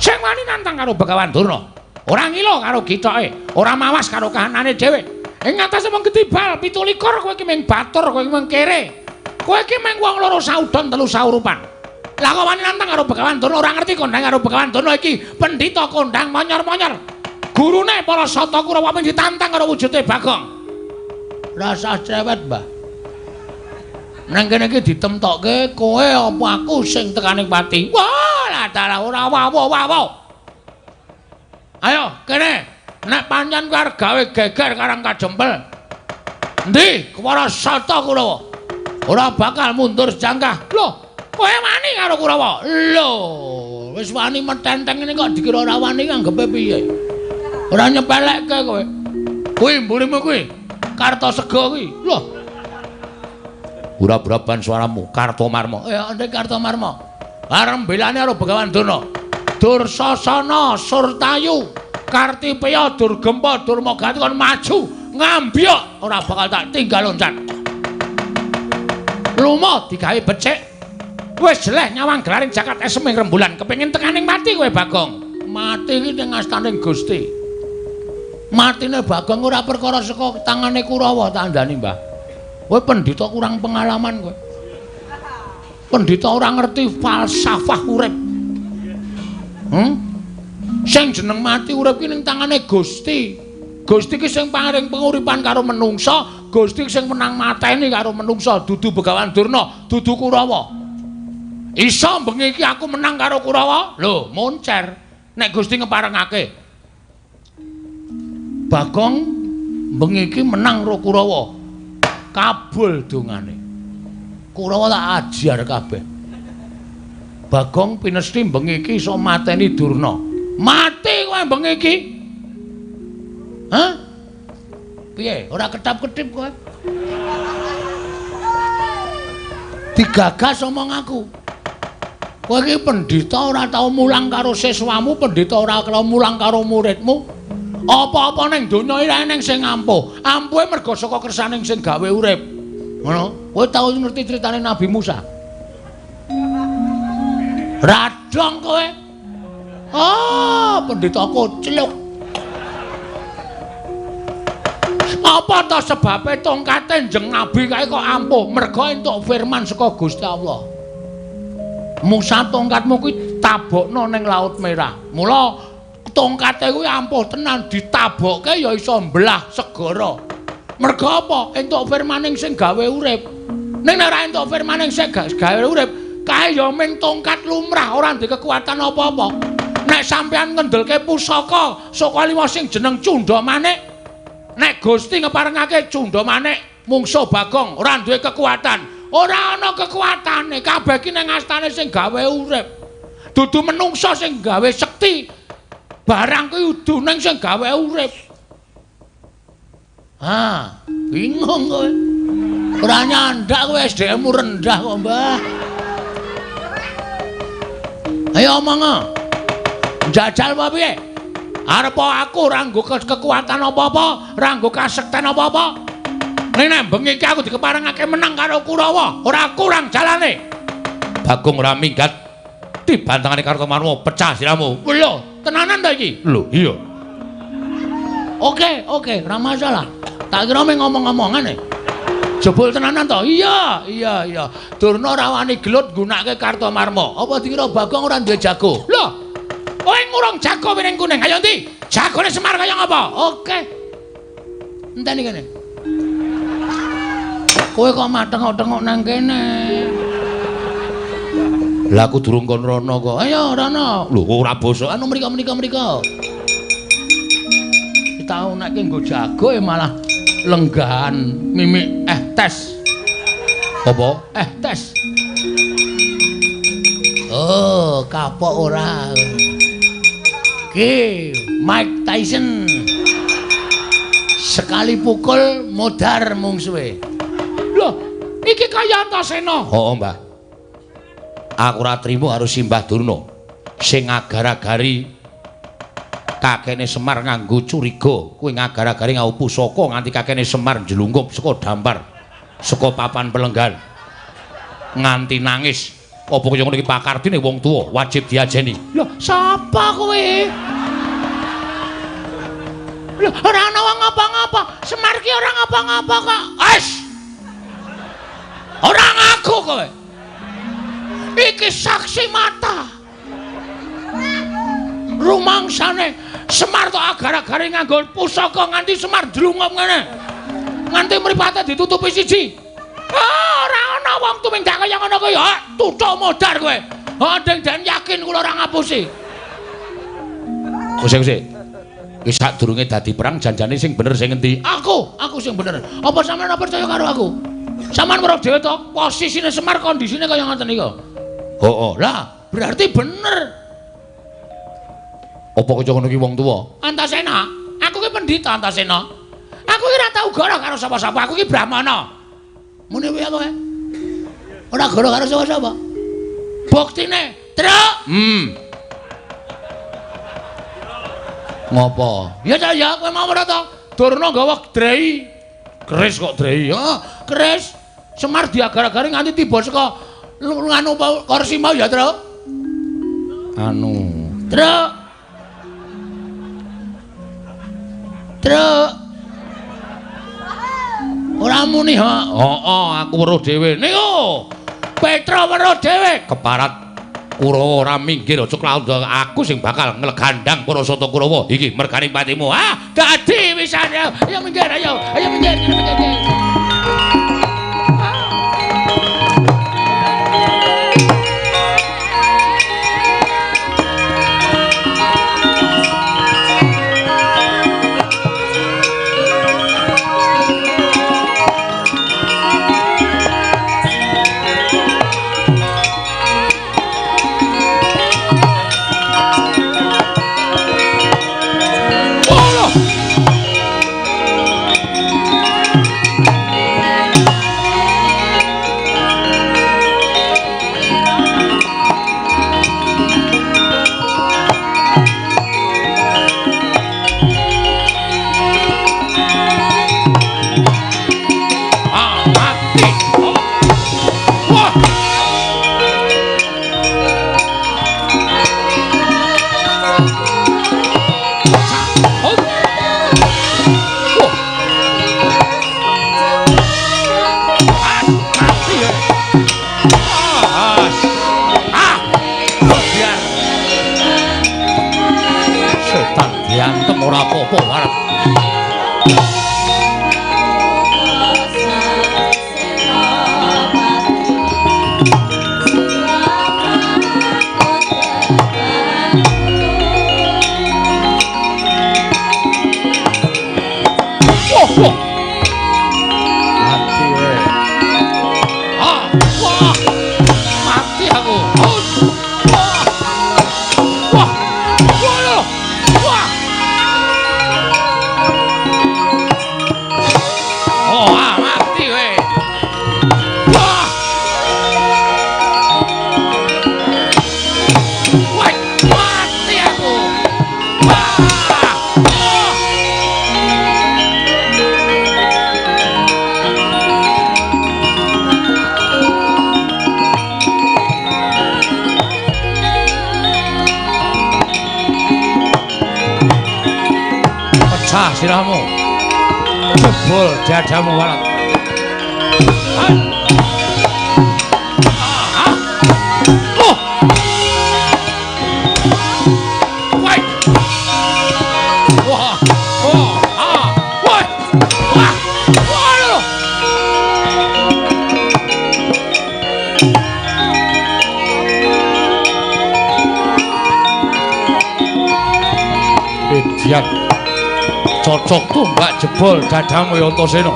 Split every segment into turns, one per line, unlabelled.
Sing wani nantang karo Begawan Durna. Ora ngilo karo gitoke, ora mawas karo kahanane dhewe. Ing ngatasé wong Gedibal 17 kowe iki mung batur, kowe iki mung kere. Kowe iki mung wong loro saudon telu saurupan. Lah kok wani nantang karo Begawan Durna ora ngerti kondang karo Begawan Durna iki pendhita kondang monyor-monyor. Gurune para Sata Kurawa mung ditantang karo wujude Bagong. Rasa cewet, Mbah. Nang kene iki ditemtokke kowe apa aku sing tekaning pati. Wah, lah dalah ora wawo. Ayo, kene. Nek pancen kowe arep gawe geger karang kajempel. Endi para Sata Kurawa? Ora bakal mundur jangkah. Loh, kowe wani karo Kurawa? Lho, wis wani metenteng ngene kok dikira ora wani anggepe piye? Ora nyepelekke kowe. Kuwi mburimu kuwi. Kartosega kuwi. Loh. Ura-uraban suaramu Kartomarma. Ya, ndek Kartomarma. Arep belane karo Begawan Durna. Dursasana, Surtayu, Kartipeya, Durgempa, Durmagati kon maju ngambyok ora bakal tak tinggal loncat. Lumo digawe becik. Wis jeleh nyawang gelaring jagat eseming rembulan kepengin tekaning mati kowe Bagong. Mati iki ning astaning Gusti. Matine Bagong ora perkara saka tangane Kurawa tandani, Mbah. Kowe pendhita kurang pengalaman kowe. Pendhita ora ngerti falsafah urip. Sing jeneng mati urip ki ning tangane Gusti. Gusti ki sing paring penguripan karo menungsa, Gusti sing menang mateni karo menungsa, dudu Begawan Durna, dudu Kurawa. Iso bengi iki aku menang karo Kurawa? Lho, moncer. Nek Gusti ngeparengake. Bagong bengi iki menang karo Kurawa. Kabul dongane. Kurawa tak ajar kabeh. Bagong pinesti bengi iki iso mateni Durna. Mati kowe bengi iki. Hah? Piye? Ora ketap-ketip kowe? Digagas omong aku. Kowe iki pendhita ora tau mulang karo siswamu, pendhita ora tau mulang karo muridmu. Apa-apa ning donya iki eneng sing ampuh. Ampuhe merga saka kersaning sing gawe urip. Ngono. Kowe tau ngerti critane Nabi Musa? Radong kowe. Pendhita kocluk. Apa to sebabe tongkate njeng nabi kae kok ampuh? Merga entuk firman saka Gusti Allah. Musa tongkatmu kuwi tabokno ning Laut Merah. Mula tongkate kuwi ampuh tenan ditabokke ya iso mbelah segara. Merga apa? Entuk firmaning sing gawe urip. Ning nek ora entuk firmaning sing gawe urip, kae ya ming tongkat lumrah ora ndek kekuatan apa-apa. Nek sampean ngendelke pusaka saka liwa sing jeneng Cundamanik, nek Gusti ngeparengake Cundamanik mungsuh Bagong ora duwe kekuatan. Ora ana kekuatane, kabeh iki ning astane sing gawe urip. Dudu menungsa sing gawe sekti. Barang kuwi udune sing gawe urip. Bingung kowe. Ora nyandak kowe SDM-mu rendah kok, Mbah. Ayo omong. Jajal apa piye? Arep aku ora nggo kekuatan apa-apa, ora nggo kasekten apa-apa. Nek bengi iki aku dikeparengake menang karo Kurawa, ora kurang jalane. Bagong ora minggat. Dibantangane Kartomarma pecah siramu. Lho, tenanan ta iki? Lho, iya. Oke, ora masalah. Tak kira mung ngomong-ngomongan Jebul tenanan to? Iya. Durna ora wani gelut nggunakake Kartomarma. Apa dikira Bagong ora duwe jago? Lho, kowe ngurung jago wiring kuning. Ayo ndi? Jagone Semar kaya ngapa? Oke. Enteni kene. Kowe kok mateng-tengok nang kene. Lah aku durung kon rono kok. Ayo rono. Lho ora bosok anu mriko. Tau nek nggo jago malah lenggahan mimik tes. Apa? Tes. Oh, kapok ora. Ki, Mike Tyson. Sekali pukul modar mungsuhe. Loh, iki kaya Antasena. Oh, Mbah. Aku ora trimo harus simbah Durna. Sing ngagar-agari kakene Semar nganggo curiga. Kuwi ngagar-agari ngau pusaka nganti kakene Semar njlungkup saka dampar, saka papan pelenggan. Nganti nangis. Apa kaya ngono iki pakartine wong tuwa wajib diajeni. Lho, sapa kowe? Lho, ora ana wong ngapa-ngapa. Semar ki ora ngapa-ngapa kok. Wes. Ora ngaku kowe. Iki saksi mata. Rumangsane Semar tok agar-agare nganggo pusaka nganti Semar drungop ngene. Nganti mripate ditutupi siji. Ora ana wong tumindak kaya ngono kuwi. Tutuk modar kowe. Den yakin kula ora ngapusi. Kusik. Iki sadurunge dadi perang janjane sing bener sing endi? Aku sing bener. Apa sampeyan ora percaya karo aku? Sampeyan weruh dhewe to posisine Semar kondisine kaya ngoten niku. Oh, lah berarti bener. Apa kaya ngono ki wong tuwa? Antasena, aku ki pendhita Antasena. Aku ki ora tau goro karo sapa-sapa, aku ki brahmana. Mune wae kowe. Ora goro karo sapa-sapa. Buktine, Truk. Ngopo? Ya kowe mau ora to? Durna gawa drei. Keris kok drei. Keris. Semar diagar-agari nganti tiba saka nganu kursi mau ya, Truk. Truk. Ora muni, aku weruh dhewe. Niku. Petra weruh dhewe. Keparat Kurawa ora minggir aja klaudha aku sing bakal nglegandhang Parasata Kurawa. Iki merganing patimu. Dadi wisane. Ayo minggir, ayo minggir. Ora apa-apa arep. Mati we. Wah. Mati aku. Sirahmu jebol dadamu walat. Cocok tuh mbak jebol dadamu ya Antasena.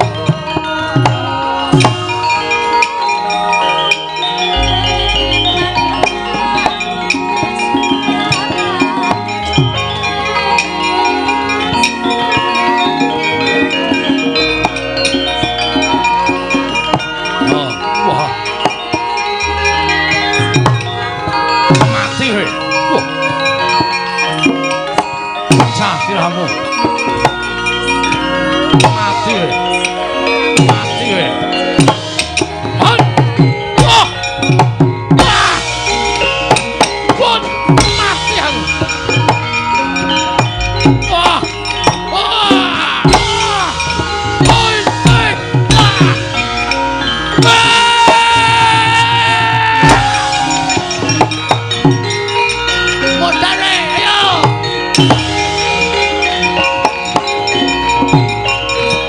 Mati he. Cah sirahmu. Mati we. Hai.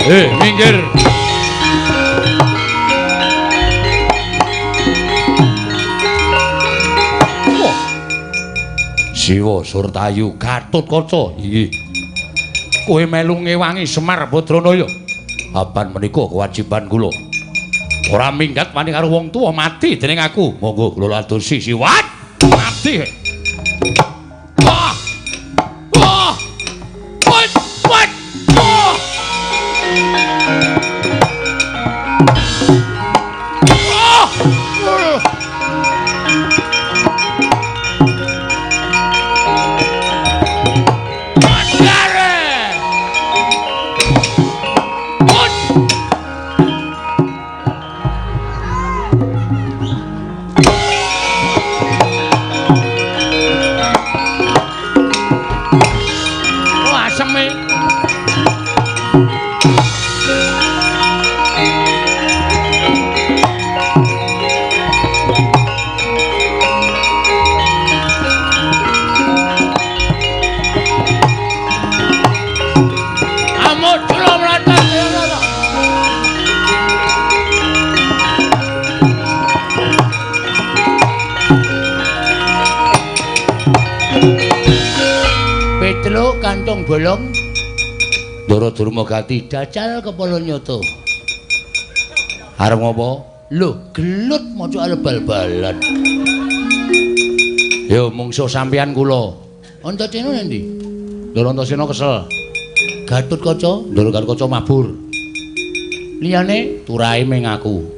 Minggir. Siwa Surtayu Gatotkaca. Inggih. Kowe melu ngewangi Semar Badranaya. Aban menika kewajiban kula. Ora minggat wani karo wong tuwa mati dening aku. Monggo kula atursi siwat. Mati. Wah. Wah. Wat. Wat. Wah. Kantong bolong Ndara Durmagati dacal kepala nyoto. Arep ngopo? Lho, gelut maca bal-balan. Yo mungsuh sampeyan kula. Antasena endi? Ndara Antasena kesel. Gatotkaca, Ndara Gatotkaca mabur. Liyane turahe ming aku.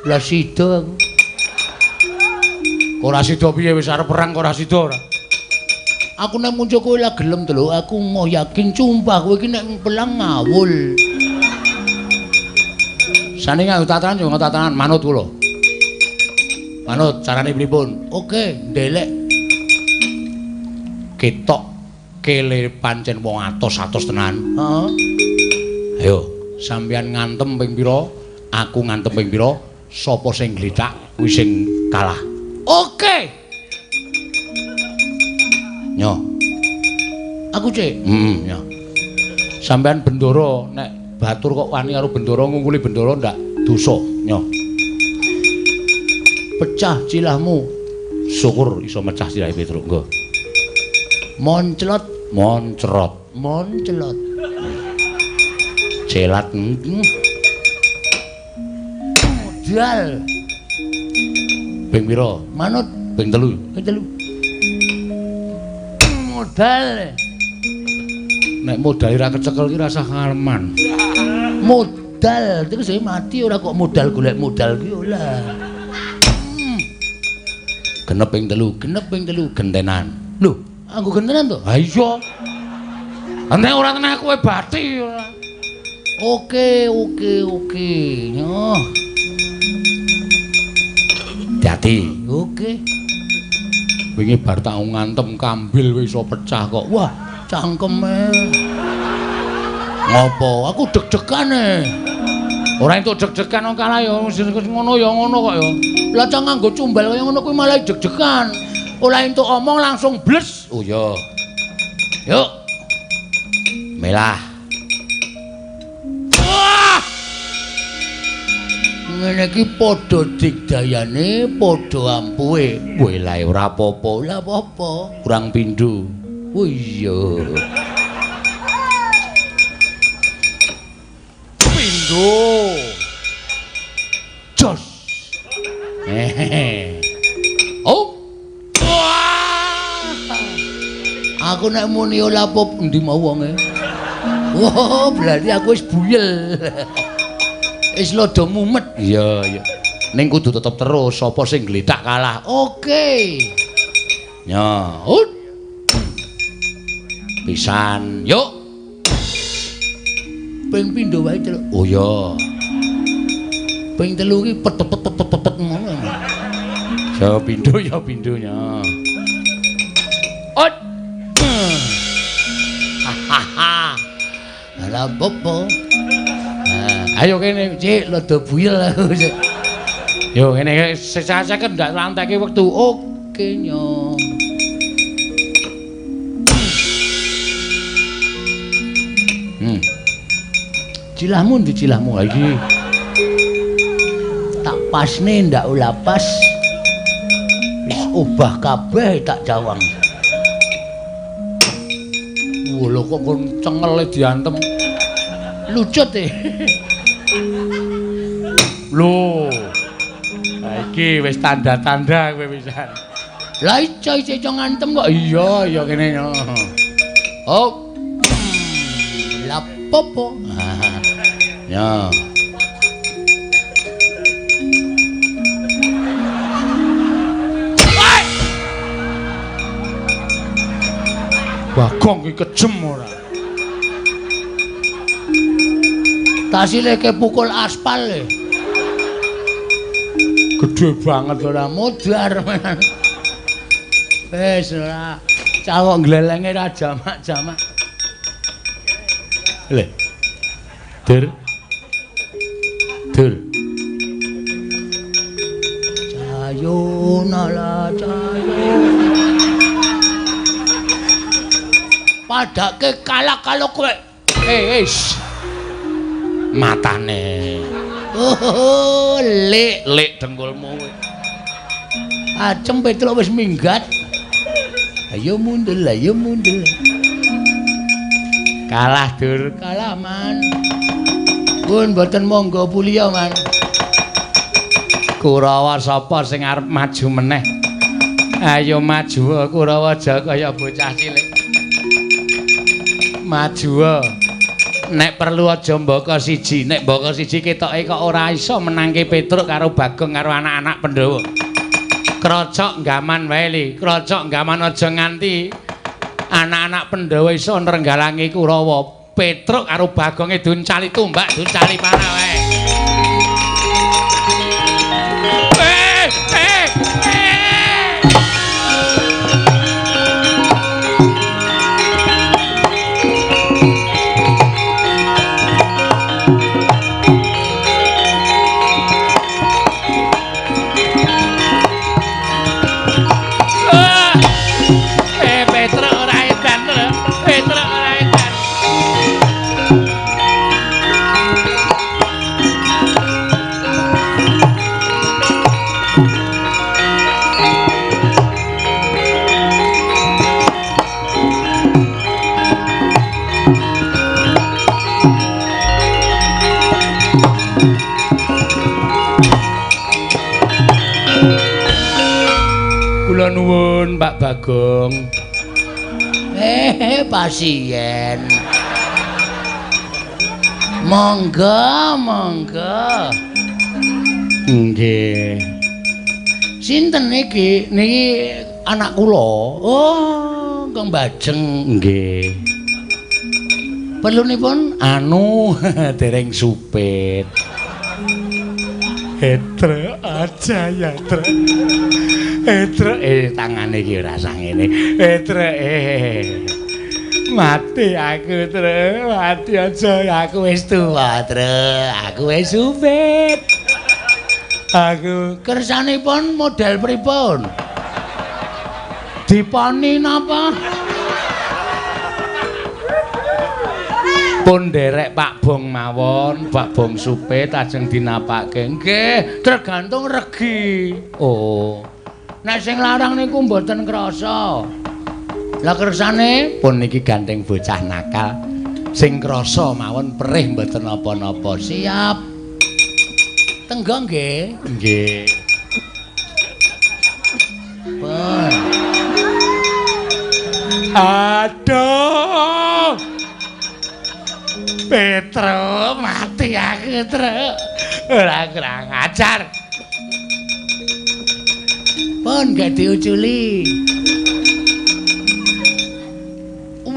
Lah sida aku. Ora sida piye wis arep perang kok ora sida ora. Aku nek muncul kowe lah gelem to lho, aku mau yakin sumpah kowe iki nek pelang ngawul. Sane nganggo tatanan yo nganggo tatanan manut kula. Manut carane pripun? Oke, ndelek. Ketok kele pancen wong atos-atos tenan. Heeh. Ayo, sampeyan ngantem ping pira? Aku ngantem ping pira? Sapa sing glithak kuwi sing kalah. Oke. Nyo. Aku cek. Nyo. Sampean bendoro nek batur kok wani karo bendoro ngungkuli bendoro ndak dosa, Nyo. Pecah cilahmu. Syukur iso mecah cilahe Petruk, nggo. Monclot, moncrot, monclot. Celat. Modal. Ping pira? Manut ping 3. Ping 3. Modal. Nek modal ora kecekel ki rasah karman. Modal, terus mati ora kok modal golek modal ki ora. Genep ping 3 gentenan. Lho, aku gentenan to? Ha iya. Nek ora tenan kowe bati ora. Oke. Nyoh. Dadi, oke. Wingi bar tak ngantem kambil wis iso pecah kok. Wah, cangkeme. Ngopo? Aku deg-degan e. Ora entuk deg-degan wong kalah ya ngono kok ya. Lah cang nganggo cumbal kaya ngono kuwi malah deg-degan. Ora entuk omong langsung bles. Oh ya. Yuk. Melah. Wah! Ngene iki padha digdayane, padha ampuhe. Kowe lae ora apa-apa, lha apa-apa. Kurang pindho. Oh iya. Pindho. Jos. Oh. Wah. Aku nek muni ora apa endi mau wonge. Wah, berarti aku wis buyel. Wis lodo mumet. Iya. Ning kudu tetep terus sapa sing glethak kalah. Oke. Nyaut. Pisan. Yuk. Ping pindho wae, Cuk. Oh iya. Ping 3 iki pet-pet ngono. Ya pindho nya. Ot. Ala popo. Ayo kene, Cik, lodo buyel aku. Yo ngene sesaceken ndak lanteke wektu. Oke, Nyo.
Cilahmu ndi cilahmu iki? Tak pasne ndak ula pas. Wis obah kabeh tak jawang.
Lho kok kon cengele diantem.
Lucut e.
Lho. Iki wis tanda-tanda kowe pisan.
Lah ijo ngantem kok.
Iya kene.
Oh. La popo. Ya.
Bagong iki kejem ora.
Tasile kepukul aspal e.
Gedhe banget
Ora modar. Wis ora cawok glelenge ra jamak-jamak.
Le. Dur. Dur.
Cayo nala cayo. Padake kalah kalau kowe.
Wis. Matane.
Oh,
Lek dengkulmu.
Acem Petruk wis minggat. Ayo mundur.
Kalah dur.
Kalah man. Pun mboten monggo puliya man.
Kurawa sapa sing arep maju meneh? Ayo maju Kurawa aja kaya bocah cilik. Maju. Nek perlu aja mbaka siji, nek mbaka siji ketoke kok ora iso menangke Petruk karo Bagong karo anak-anak Pandhawa. Krocok gaman wae li, krocok gaman aja nganti anak-anak Pandhawa iso nrenggalangi Kurawa. Petruk karo Bagonge duncali tumbak, duncali panah wae. Kula nuwun Pak Bagong.
Pasien. Monggo.
Nggih.
Sinten niki? Niki anak kula. Oh, Kang Bajeng.
Nggih.
Perlunipun
dereng supit. Etre aja ya, Tre. Etre tangane iki ora sang ngene. Etre mati aku, Tre. Mati aja aku wis tuwa, Tre. Aku wis supit. Aku
kersanipun model pripun? Diponi napa?
pun derek Pak Bong mawon, Pak Bong supit ajeng dinapake. Nggih, tergantung regi.
Oh. Nek sing larang niku mboten krasa. Lah kersane
pun niki ganteng bocah nakal. Sing krasa mawon perih mboten napa-napa.
Siap. Tenggo nggih.
Nggih.
Pun.
Aduh. Petro mati aku, Tru. Ora kurang ajar.
Pun gak diuculi.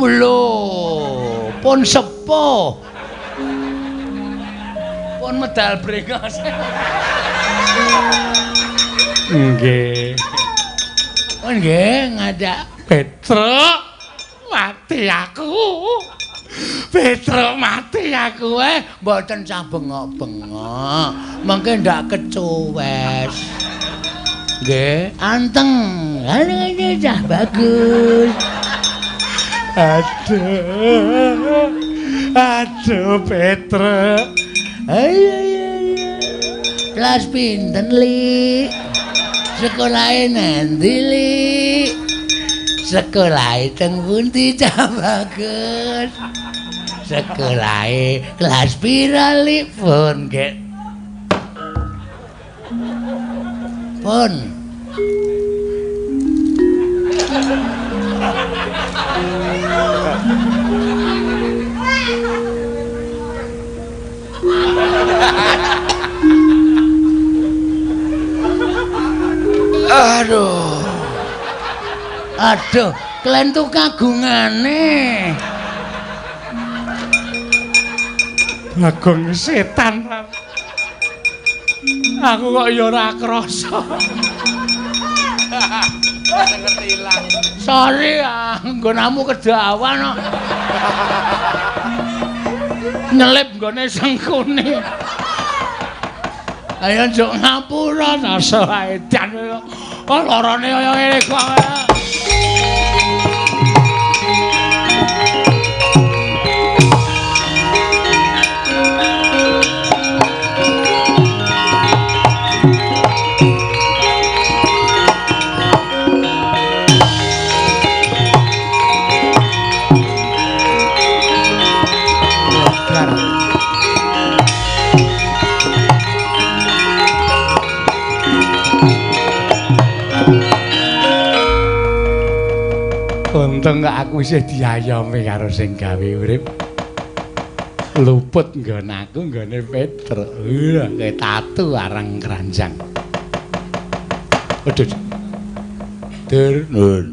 Lho, pun sepo. Pun medal brengos.
Nggih.
Pun nggih ngadak
Petro mati aku. Petro mati aku
mboten cah bengok-bengok. Mengke ndak kecuwes. Nggih, anteng. Ini cah bagus.
Aduh. Aduh, Petruk. Ayo.
Kelas pinten, Li? Sekolahe nendi, Li? Sekolahe teng pundi, Cah Bagus? Sekolahe kelas pira, Li? Pun, Gek. Pun. Aduh, kalian tuh kagungane.
Bagong setan. Aku kok ya ora krasa.
Ngerti ilang.
Sorry, nggonamu kedawan kok. Nyelip nggone sengkune. Ayo njok ngapura rasa edan kok. Kok larane kaya ngene kok.
Untung kok aku isih diayomi karo sing gawe urip. Luput nggon aku nggone Petruk. Kayak tatu arang keranjang. Aduh. Dur nun.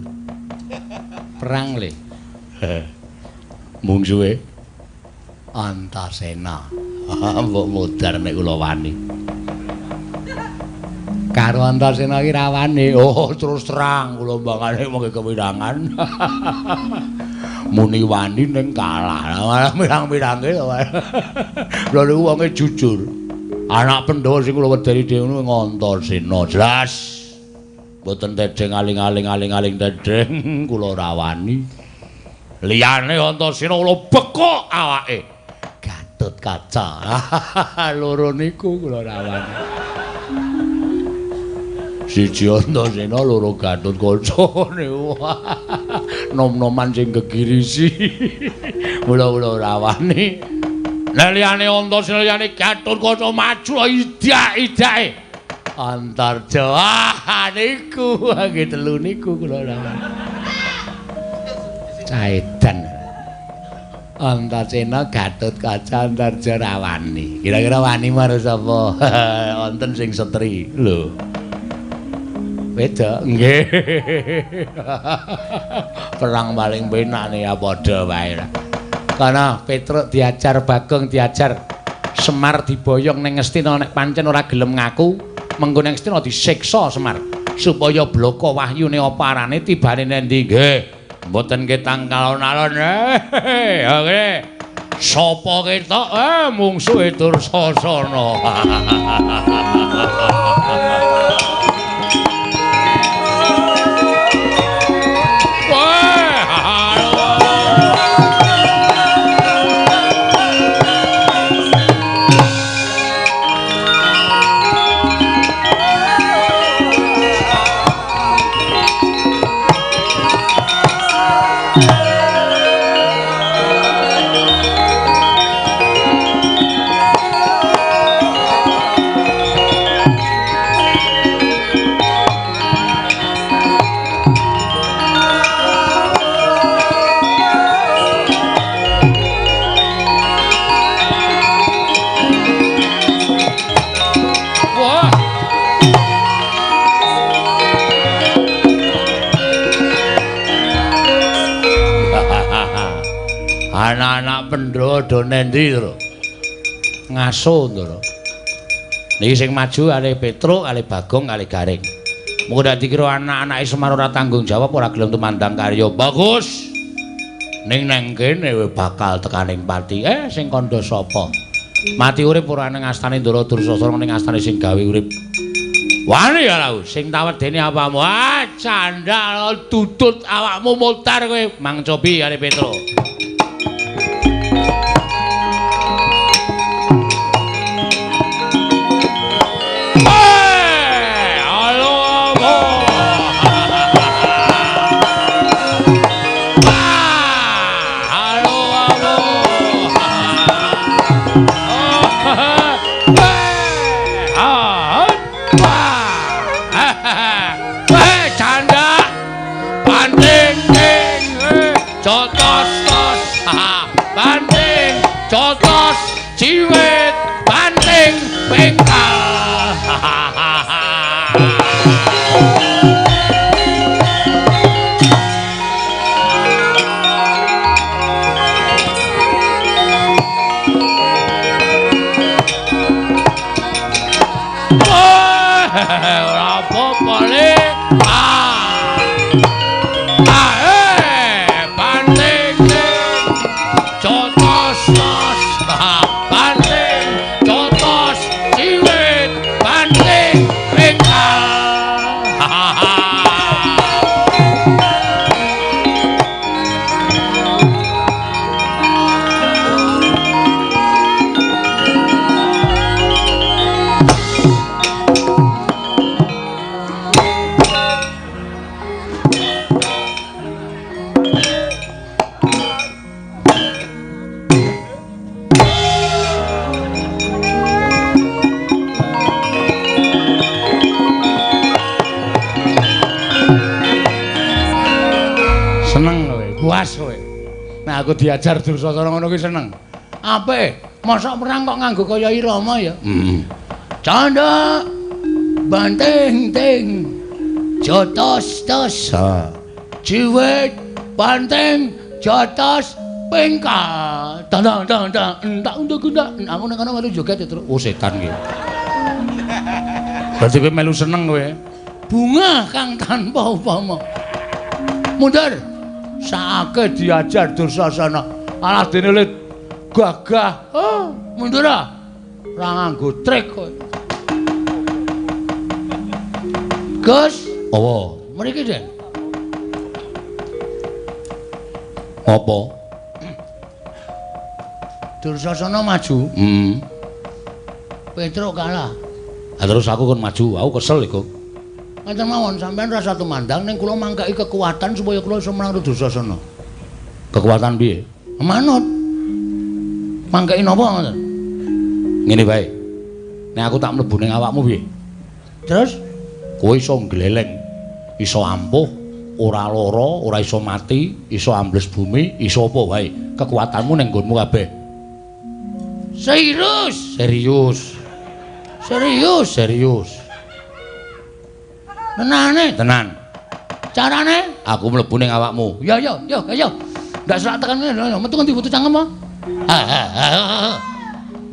Perang le.
Mungsuhe
Antasena. Mbok modar nek kula wani. Karo Antasena iki rawane. Oh, terus terang kula mbangane mengke kewirangan. Muni wani ning kalah. Malah mirang-mirange to. Lha niku wonge jujur. Anak Pandhawa sing kula wedani dhewe Antasena. Jelas. Mboten tedeng aling-aling tedeng kula rawani. Liyane Antasena kula bekok awake. Gatotkaca. Loro niku kula rawani. Siji Antasena loro Gatotkaca niku. Nom-noman sing gegirisi. Mula-mula rawani. Lah liyane Antasena liyane Gatotkaca maju idak-idake. Antarja niku nggih telu niku kula rawani. Caedan. Antasena Gatotkaca Antarja rawani. Kira-kira wani marang sapa? Wonten sing setri. Lho. Beda nggih. Perang paling penak nih ya padha wae. Kana Petruk diajar, Bagong diajar. Semar diboyong ning Ngastina nek pancen ora gelem ngaku, mengko ning Ngastina disiksa Semar supaya bloko wahyune apa arane tibane nendi nggih. Mboten ketang kalon-alon. Oke. Sapa ketok mungsuhe Dursasana. Anak-anak Pandhawa do nendi to? Ngaso to. Niki sing maju kali Petruk, kali Bagong, kali Garing. Mengko dak dikira anak-anake Semar ora tanggung jawab, ora gelem tumandang karya. Bagus. Ning nang kene bakal tekaning pati. Sing kandha sapa? Mati urip ora ning astane Ndara Dursasana ning astane sing gawe urip. Wani ya lho, sing tawedeni apamu? Candal tutut awakmu mutar kowe. Mang Cobi kali Petruk. jotos-tos banting jotos ciwit banting bengkal ora apa-apa le banting jotos-tos banting jotos ciwit banting bengkal puas kowe. Nek aku diajar Dursasana ngono kuwi seneng. Apik, mosok perang kok nganggo kaya irama ya? Canda banting ting jotos-tos. Ciwit banting jotos pengkal. Tang entak untuk-untuk. Aku nek ana melu joget terus. Oh setan iki. Berarti kowe melu seneng kowe. Bunga kang tanpa upama. Mundur. Sake diajar Dursasana alah dene le gagah mundur ora nganggo trik kowe Gus apa mriki Den apa Dursasana maju Petruk kalah terus aku kon maju aku kesel iku Ngaten mawon sampean rasa tumandang ning kula mangkaki kekuatan supaya kula iso menang Dursasana. Kekuatan piye? Manut. Mangkaki napa ngoten? Ngene bae. Nek aku tak mlebu ning awakmu piye? Terus kowe iso gleleng, iso ampuh, ora lara, ora iso mati, iso ambles bumi, iso apa wae. Kekuatanmu ning nggonmu kabeh. Serius. Tenane, tenan. Carane aku mlebu ning awakmu. Yo. Ndak selak tekan ngene, metu ngendi butuh cangkem apa?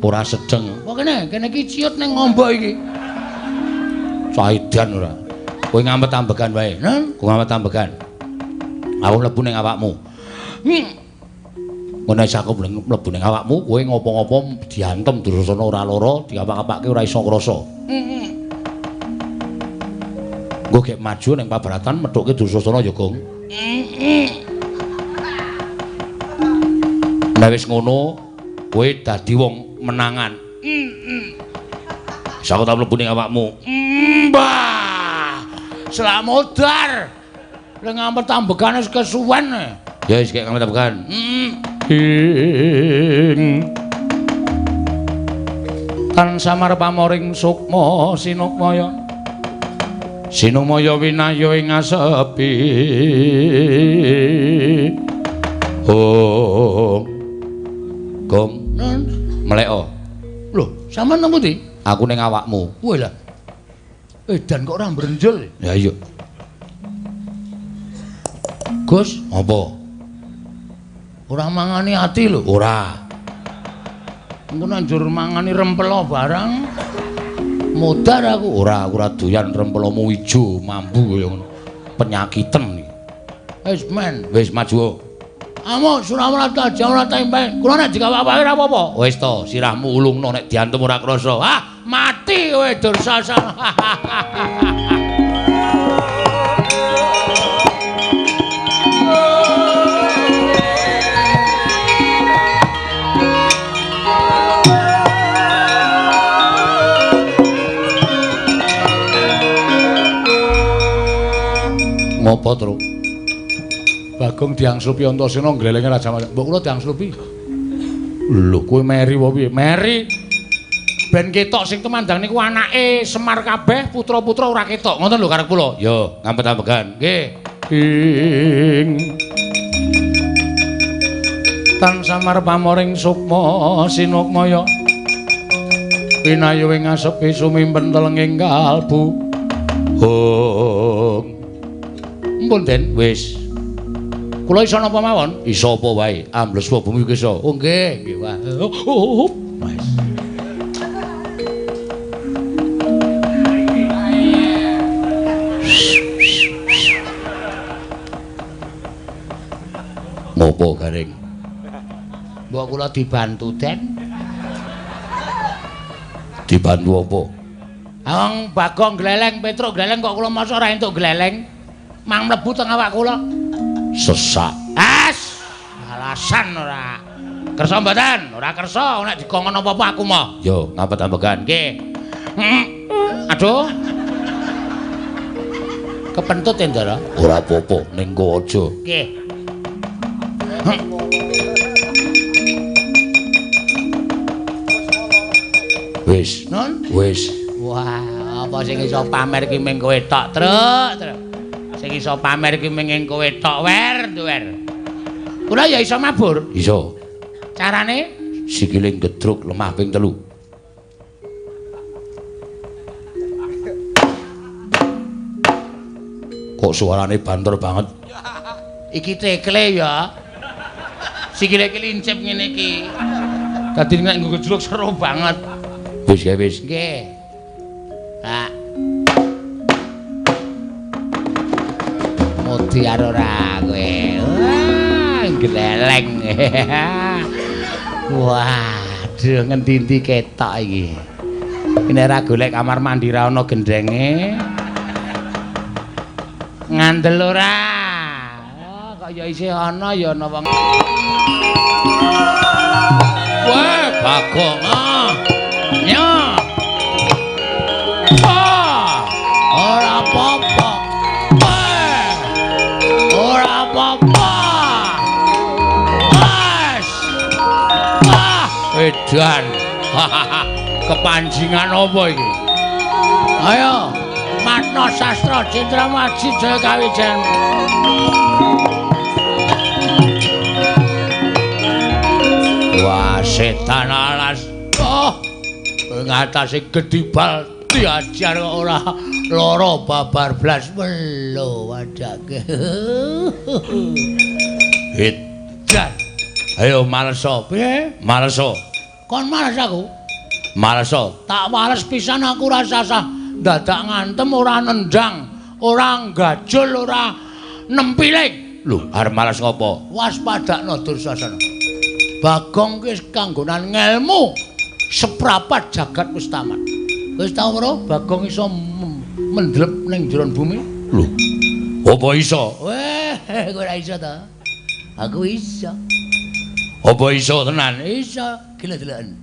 Ora sedeng. Kok kene iki ciut ning ngombo iki. Saidan ora. Kowe ngampet ambekan wae. Kowe ngampet ambekan. Aku mlebu ning awakmu. Ngono isa aku mlebu ning awakmu, kowe ngopo-ngopo diantem Dursasana ora lara, diapak-apake ora iso krasa. Engko gek maju ning pabaratan methuke Dursasana ya, Gong. Nek wis ngono, kowe dadi wong menangan. Wis aku tak mlebu ning awakmu. Mbah. Selak modar. Lek ngampet ambekane wis kesuwen. Ya wis gek ngampet ambekan. Tan samar pamoring sukma sinukmaya. Sinumaya winayo ing asepi. Gong, meleko. Lho, sampean nang pundi? Aku ning awakmu. Wah lah. Edan kok ora mbrenjel. Ya iya. Gus, apa? Ora mangani ati lho. Ora. Engko nanjur mangani rempelo barang. Modar aku. Ora, aku ora doyan rempelomu ijo, mambu kaya ngono. Penyakiten iki. Wis men, wis maju. Amo Suramata ora tempe. Kula nek digawak-awake ora apa-apa. Wis to, sirahmu ulungno nek diantem ora krasa. Mati kowe Dursasana. Ngopo, Truk? Bagong diangslupi Antasena glelenge Raja Majapahit. Mbok kula diangslupi. Lho, kowe meri wae piye? Meri. Ben ketok sing temandang niku anake Semar kabeh, putra-putra ora ketok. Ngoten lho karep kula. Yo, ngampet ambegan. Nggih. tan samar pamoring sukma sinukmaya pinayuwing asepi sumimpen telenging kalbu mpun Den wis kula isa napa mawon isa apa wae ambles wa bumi kesa oh nggih nggih wah wis ngopo Garing mbok kula dibantu Den dibantu apa awang Bagong gleleng Petruk gleleng kok kula masa ora entuk gleleng mang mlebu teng awak kula sesak as alasan ora kersa mboten ora kersa nek dikongkon apa-apa aku mah yo ngapet ambegan nggih aduh kepentut ya Ndara ora apa-apa ning go aja nggih wis non wis wah apa sing iso pamer ki mung kowe tok truk sing iso pamer ki mung kowe tok wer kula ya iso mabur iso carane sikile gedruk lemah ping 3 kok suarane banter banget iki tekle ya sikile kelincip ngene iki dadi nek nggo gedruk seru banget wis ya wis nggih ha moti ora kowe gleleng waduh ngendi-endi ketok iki nek ora golek kamar mandi ra ana gendenge ngandel ora kok ya isih ana ya ana wong wah Bagong nya ora apa-apa ora apa-apa edan kepancingan apa iki ayo Matna Sastra Cindrawasih Jaya Kawijayan wah setan alas ngatasi gedibal diajar ora lara babar blas melo wadake edan ayo malesa piye malesa kon males aku malesa tak males pisan aku rasa dadak ngantem ora nendang ora gajul ora nempiling lho arep males ngopo waspadakno Dursasana Bagong ki kanggonan ngelmu seprapat jagat wis tamat wis tau ora Bagong iso mendlep ning jero bumi lho apa iso weh kowe ora iso ta aku iso apa iso tenan iso gila-gilaan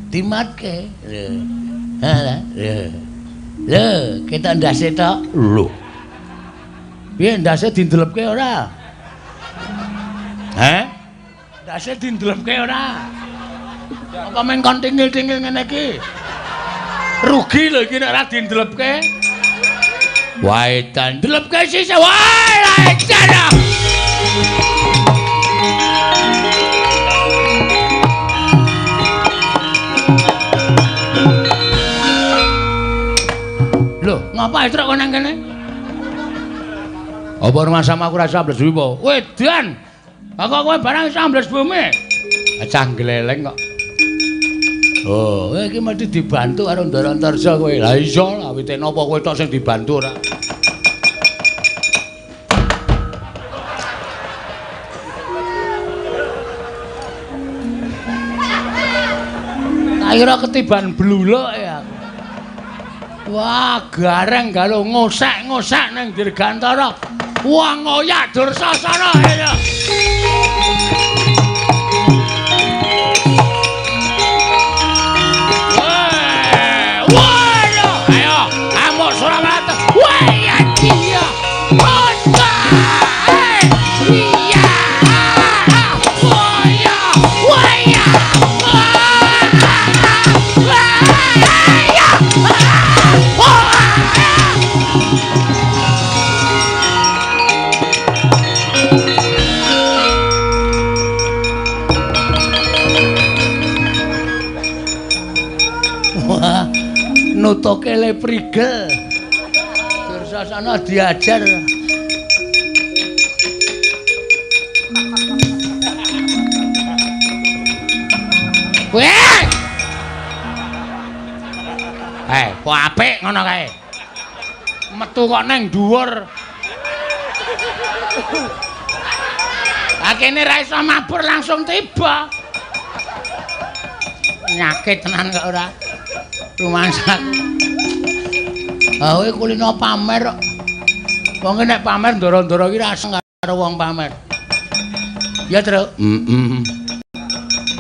dimatke lho kita ndase tok lho piye ndase dindelepke ora ndase dindelepke ora apa meng kon tingil-tingil ngene iki rugi lho iki nek ora dindelepke wae tan ndelepke sisa wae la jana lho ngapa truk nang kene apa rumah sama aku rasa ambles bumi po wedan kok kowe barang iso ambles bumi cah gleleng kok oh kowe iki mesti dibantu karo Ndara Antarja kowe la iya lah wite napa kowe tok sing dibantu ora kira ketiban bluluk ya wah gareng galo ngosek-ngosek ning Dirgantara wah ngoyak Dursasana ya nutuke le prigel. Dursasana diajar. Weh! Kok apik ngono kae. Metu kok neng dhuwur. Lah kene ra iso mabur langsung tiba. Nyakit tenan kok ora. Rumangsak. Ah kowe kulino pamer kok. Wong nek pamer ndoro-ndoro iki ra seneng karo wong pamer. Ya, Tru.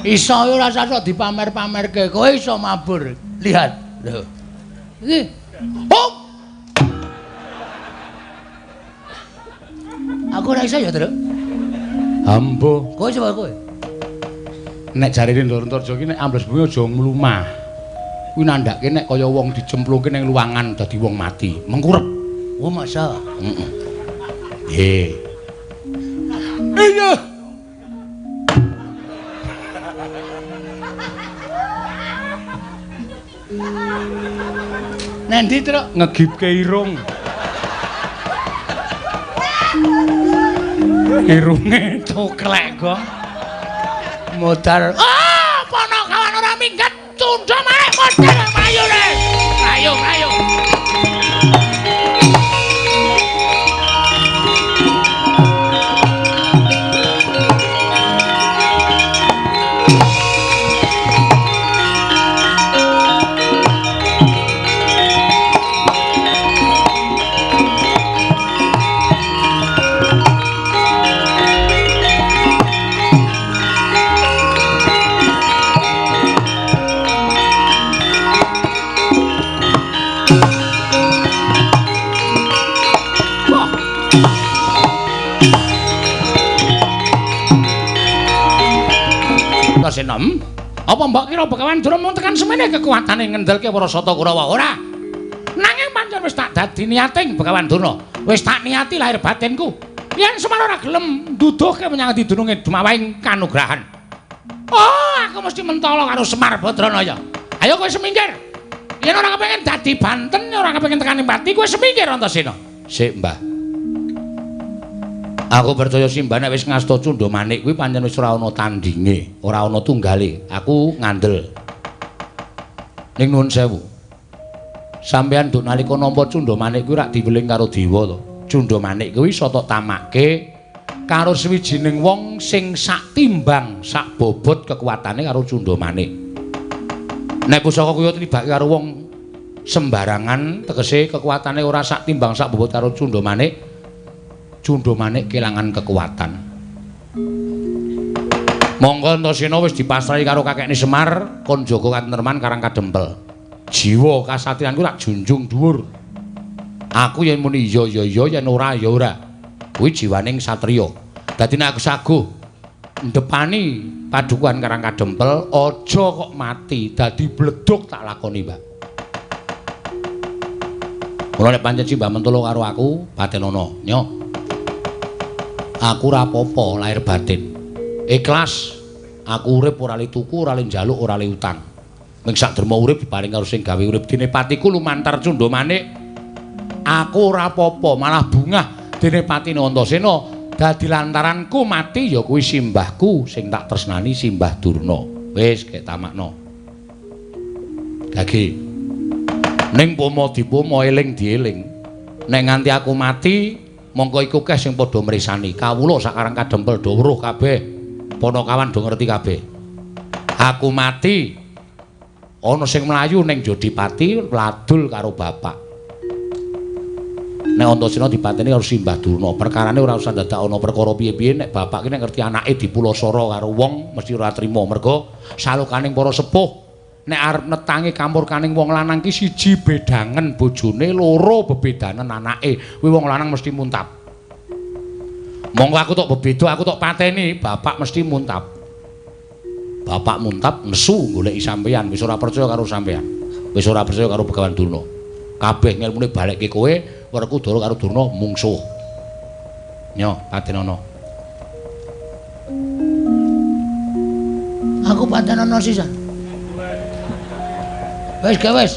Iso ora usah dipamer-pamerke. Kowe iso mabur. Lihat. Lho. Iki. Oh! Aku ora iso ya, Tru. Ambo. Kowe coba kowe. Nek jarine Ndorntorjo iki nek ambles bengi aja mlumah. Kuwi nandhake nek kaya wong dicemplungke ning luwangan dadi wong mati, mengkurep. Oh, masa? Heeh. Iya. Nendi, Truk? Ngegipke irung. Irunge tuklek kok. Modal. Ah, Ponokawan ora minggat, tundha marek modal mayune. Ayo, ayo. Senom, apa mbok kira Begawan Durna mung tekan semene kekuatane ngendelke para Sata Kurawa ora? Nanging pancen wis tak dadi niating Begawan Durna. Wis tak niati lahir batinku. Yen Semar ora gelem nduduhke menyang didununge dumawahing kanugrahan. Oh, aku mesti mentala karo Semar Badranaya. Ayo kowe semingkir. Yen ora kepengin dadi banten, ora kepengin tekani pati, kowe semingkir Antasena. Sik, Mbah. Aku percaya Simbah nek wis ngasta Cundha Manik kuwi pancen wis ora ana tandinge, ora ana tunggale. Aku ngandel. Ning nuwun sewu. Sampeyan nduk nalika nampa Cundha Manik kuwi rak diweling karo dewa to. Cundha Manik kuwi iso tok tamakke karo sawijining wong sing sak timbang, sak bobot kekuatane karo Cundha Manik. Nek pusaka kuwi tibake karo wong sembarangan, tegese kekuatane ora sak timbang, sak bobot karo Cundha Manik. Cundha Manik kelangan kekuatan. Monggo Antasena wis dipasrahi karo kakekne Semar kon jaga katentreman Karang Kadempel. Jiwa kasatriyanku tak junjung dhuwur. Aku yen muni iya ya iya, yen ora ya ora. Kuwi jiwaning satriya. Dadi nek aku saguh ndepani padukuhan Karang Kadempel, aja kok mati dadi bleduk tak lakoni, Mbak. Mula nek pancen Simbah mentolo karo aku, Patenana, nyo. Aku ora apa-apa lahir batin. Ikhlas. Aku urip ora le tuku, ora le njaluk, ora le utang. Ming sak derma urip diparing karo sing gawe urip dene patiku lumantar Cundha Manik. Aku ora apa-apa, malah bungah dene patine Antasena. Dadi lantaranku mati ya kuwi simbahku sing tak tresnani Simbah Durna. Wis kek tamakno. Gage. Ning pomo dipomo eling dieling. Nek nganti aku mati mongko iku keh sing padha mrisani. Kawula sak Karang Kadempel do weruh kabeh. Ponokawan do ngerti kabeh. Aku mati ana sing mlayu ning Jodipati ladul karo bapak. Nek Antasena dipateni karo Simbah Durna, perkarane ora usah dadak ana perkara piye-piye nek bapak ki nek ngerti anake dipulasara karo wong mesti ora trima. Mergo salukaning para sepuh nek arep netangi kampurkaning wong lanang ki siji bedangen bojone, loro bebedanen anake. Kuwi wong lanang mesti muntap. Monggo aku tok bebeda, aku tok pateni, bapak mesti muntap. Bapak muntap nesu goleki sampeyan, wis ora percaya karo sampeyan. Wis ora percaya karo Begawan Durna. Kabeh ngelmune balekke kowe, Werkudara karo Durna mungsuh. Nyo, Patenana. Aku Patenana sisan. Wis, wis.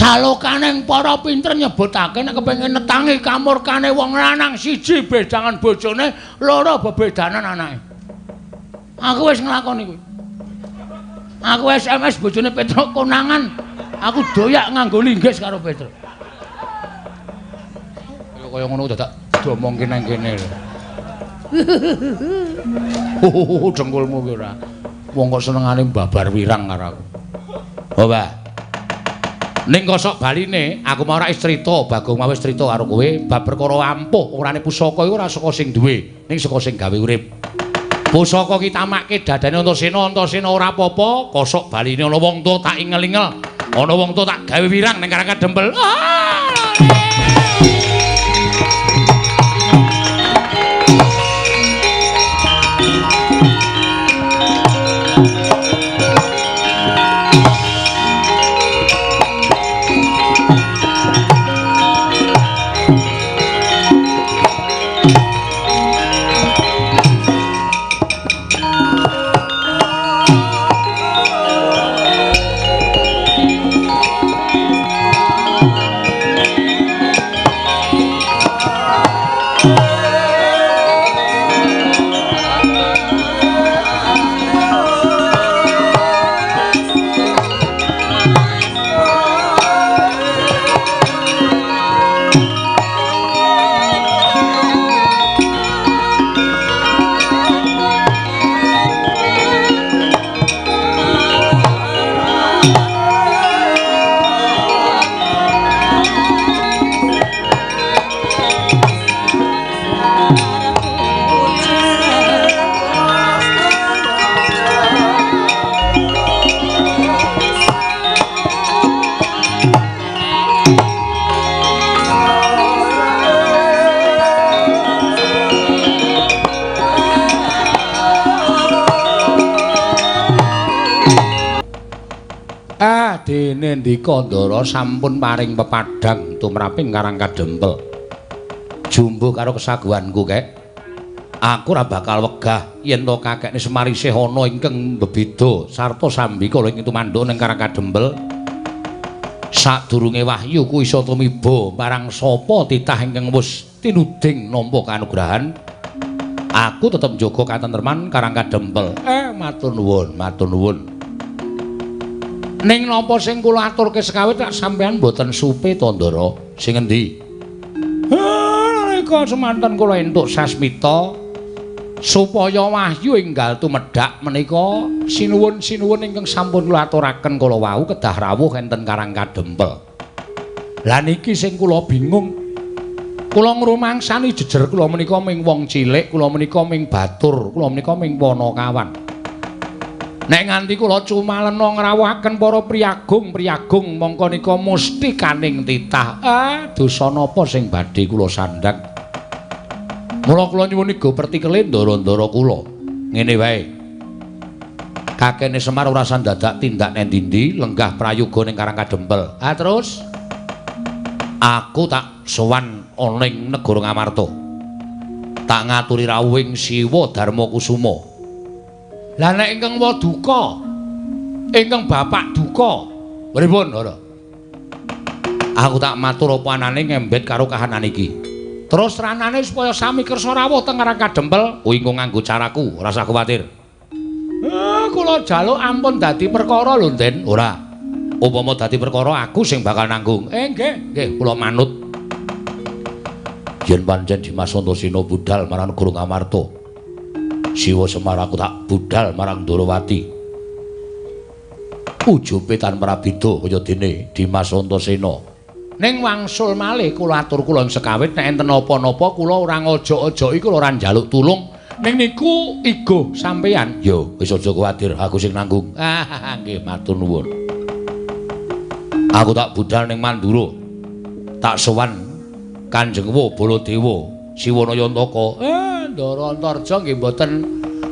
Jalokaning para pinter nyebutake nek kepengin netangi kamurkane wong lanang siji bedangan bojone, loro bebedanan anake. Aku wis nglakoni kuwi. Aku SMS bojone Petruk konangan. Aku doyak nganggo linggis karo Petruk. Kaya ngono dadak diomongke nang kene. Dengkulmu ki ora. Wong kok senengane babar wirang karo aku. Oh, Mbah. Ning kosok baline aku mau ora crita, Bagong mau wis crita karo kowe bab perkara ampuh urane pusaka iku ora saka sing duwe, ning saka sing gawe urip. Pusaka ki tamake dadane Antasena ora apa-apa, kosok baline ana wong tuwa tak ingel-ingel, ana wong tuwa tak gawe wirang ning Karangka Dempel. Dene ndika Ndara sampun paring pepadhang tumraping Karangka Dempel. Jumbuh karo kesaguhanku, Kek. Aku ora bakal wegah yen to kakekne Semar isih ana ingkang bebeda sarta sambika ing tumanduk ning Karangka Dempel. Sadurunge wahyu ku isa tumiba marang sapa titah ingkang wis tinuding nampa kanugrahan. Aku tetep njaga katentreman Karangka Dempel. Matur nuwun, matur nuwun. Ning napa sing kula aturke sekawit tak sampean mboten supe to Ndara? Sing endi? Nalika semanten kula entuk sasmita supaya wahyu enggal tumedhak menika sinuwun-sinuwun ingkang sampun kula aturaken kala wau kedah rawuh enten Karangka Dempel. Lah niki sing kula bingung. Kula ngrumangsani jejer kula menika ming wong cilik, kula menika ming batur, kula menika ming Panakawan. Nek nganti kula cumalena ngrawuhaken para priyagung mongko nika musti kaning titah. Dosa napa sing badhe kula sandhang? Mula kula nyuwun iga pertikele ndara-ndara kula. Ngene wae. Kakene Semar ora sandadak tindak nang ndi lenggah prayoga ning Karangka Dempel. Terus aku tak sowan ana ing negara Ngamarta. Tak ngaturi rawuhing Siwa Darmakusuma. Lah nek ingkang waduka, ingkang bapak duka, pripun, Ndara? Aku tak matur apa anane ngembet karo kahanan iki. Terus ranane supaya sami kersa rawuh teng Karangka Dempel, kuwi nganggo caraku, ora usah kuwatir. Kula njaluk ampun dadi perkara lho, Den. Ora. Upama dadi perkara aku sing bakal nanggung. Nggih, kula manut. Yen pancen Dimas Antasena budhal marang negara Ngamarta. Siwa Semar aku tak budhal marang Ndarawati. Ujupe tan prabeda kaya dene Dimas Antasena. Ning wangsul malih kula atur kula sekawit nek enten apa-napa kula ora ngojok-ojoki kula ora njaluk tulung. Ning niku igo sampeyan. Yo, wis aja kuwatir, aku sing nanggung. Nggih, matur nuwun. Aku tak budhal ning Mandura. Tak sowan Kanjeng Baladewa Siwanayantaka. Ndara Antarja nggih mboten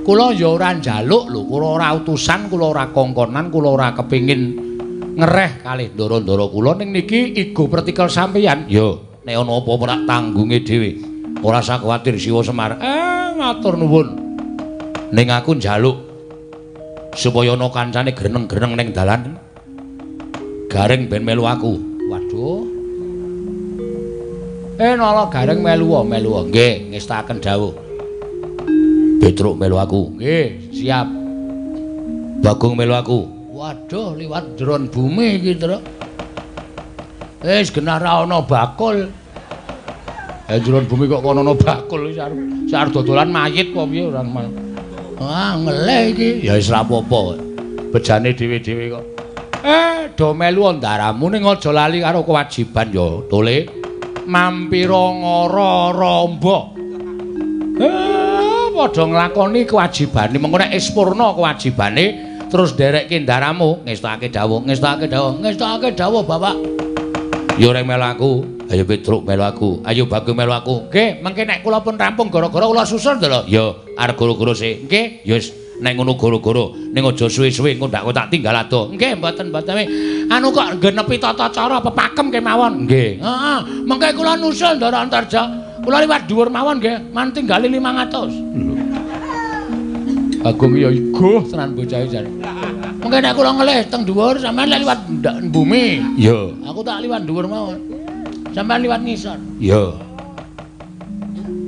kula ya ora njaluk lho, kula ora utusan, kula ora kongkonan, kula ora kepingin ngereh kalih ndara-ndara kula ning niki igo pertikel sampeyan. Ya, nek ana apa-apa tak tanggunge dhewe. Ora usah kuwatir Siwa Semar. Matur nuwun. Ning aku njaluk supaya ana kancane greneng-greneng ning dalan. Garing ben melu aku. Waduh. Nala Gareng melu wae. Nggih, ngestaken dawuh. Petruk melu aku. Nggih, siap. Bagong melu aku. Waduh, liwat dron bumi iki, Tru. Wis genah ra ana bakul. Dron bumi kok kono ana bakul iki sarep dodolan mayit apa piye ora. Ah, ngeleh iki. Ya wis ra apa-apa. Bejane dhewe-dhewe kok. Do melu ndaramu ning aja lali karo kewajiban ya, Tole. Mampira ngara ramba. Padha nglakoni kewajibane, mengko nek ispurna kewajibane terus nderekke ndaramu, ngestake dawuh, Bapak. Ya ora melu aku, ayo Petruk melu aku, ayo Bagong melu aku. Nggih, mengke nek kula pun rampung gara-gara kula susul to lho. Ya, arep guru-guru sih. Nggih, ya wis nek ngono guru-guru, ning aja suwe-suwe engko ndak tak tinggal ado. Nggih, mboten. Anu kok genepi tata cara pepakem kemawon. Nggih. Heeh, mengke kula nusul Ndara Antarja. Kula liwat dhuwur mawon nggih, mantinggali 500. Bagong ya iguh tenan bocahe jare. Mengke nek kula ngelih teng dhuwur sampean lek liwat bumi. Ya, aku tak liwat dhuwur mawon. Sampean liwat ngisor. Ya.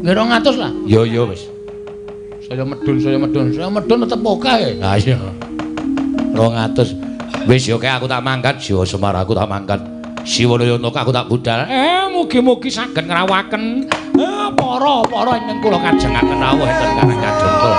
Nggih 200 lah. Ya wis. Saya medun tetep oke. Ha iya. 200. Wis yo aku tak mangkat, Jiwa Semar aku tak mangkat. Siwanayana aku tak budal. Mugi-mugi saged ngrawaken para ingkang kula kajengaken rawuh enten karang kadungkul.